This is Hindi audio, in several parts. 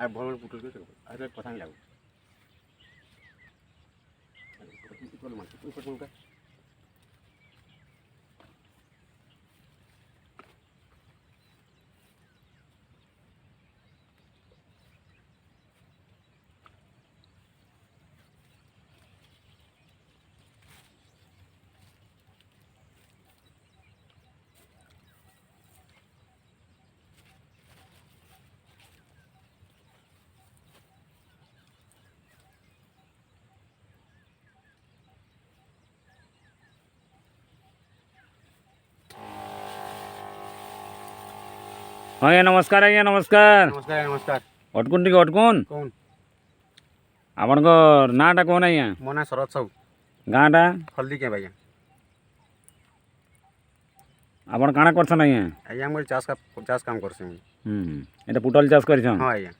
আর বড় বড় পুতুল করে আর কথা লাগবে পুতুল মাছ পুতুল কা हाँ आज्ञा नमस्कार आज्ञा नमस्कार नमस्कार नमस्कार अटकुन टी अटकुन कौन आपण नाटा कौन आज्ञा मो ना शरद साहू गाँटा हल्दी के भैया आपण काଣା करछन आज्ञा आज्ञा मोर चाष काम करछे मुई एटा पुटल चाष करछन हां आज्ञा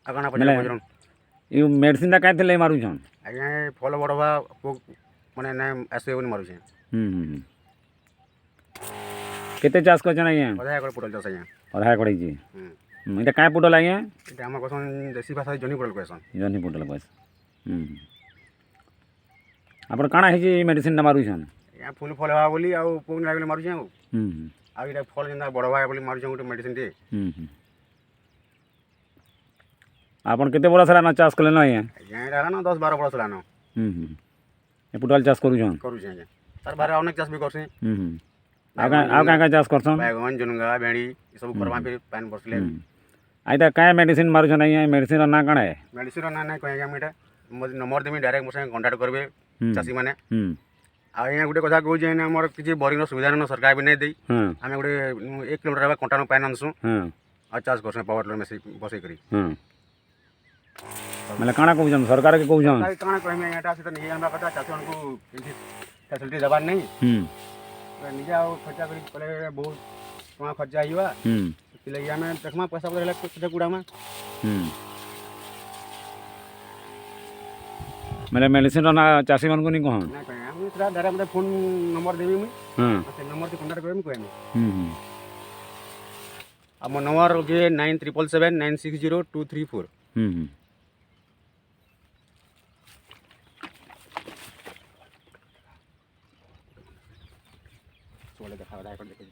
आगना मेले पजरन यू मेडिसिन ता काहे थले मारुछन आज्ञा फल बड़वा माने ना आसे बोली मारुछे केते चाष करछन आज्ञा अधा एकड़ पुटल चाष आज्ञा अढ़ाई कड़े जी एटा काहे पुटल आज्ञा एटा हम कहसन देसी भाषा जनी पुटल कहसन जनी पुटल बस आपण काଣା हेजी मेडिसिन ता मारुछन आज्ञा फूल फल हवा बोली आ पोक लागले मारुछे आ एटा फल जेंदा बड़वा बोली मारुछे गोटे मेडिसिन टे आपण केते बड़ा सारा ना चाष कले न आज्ञा आज्ञा एटा ना 10-12 बरस लानो ए पुटल चाष करूछन करूछे आज्ञा तार बारे अनेक चाष भी करछे आ का चाष करछन बैगन जुनगा भेड़ी ये सब करवा पे पानी बसले आइता काय मेडिसिन मारुछन आज्ञा मेडिसिन ना काଣା है मेडिसिन ना ना कहे आज्ञा नंबर देमी डायरेक्ट मोर संगे कांटेक्ट करबे चासी माने आज्ञा गोटे कथा कहूँ जे हमर किछि बोरिंग सुविधा न सरकार भी नहीं देई आमे गोटे 1 किलोमीटर कंटानो पानी आनसु आ चाष करसु पावर टिलर में बसई करी मतलब काଣା कहूछन सरकार के कहूछन काଣା कहमे एटा से त नहीं हमरा कथा चासी को फैसिलिटी दबार नहीं निजे आ खर्चा करी पले बहुत टका खर्चा आइबा लगे आम देखमा पैसा पत्र केते गुड़ामा मतलब मेडिसिन ना चाषी मन को नहीं कहन ना कहे हम सीधा डायरेक्ट फोन नंबर देबी मुई से नंबर से कांटेक्ट करबी कहमी अब नंबर जे 9777960234 सोले देखा रहा है कर देखो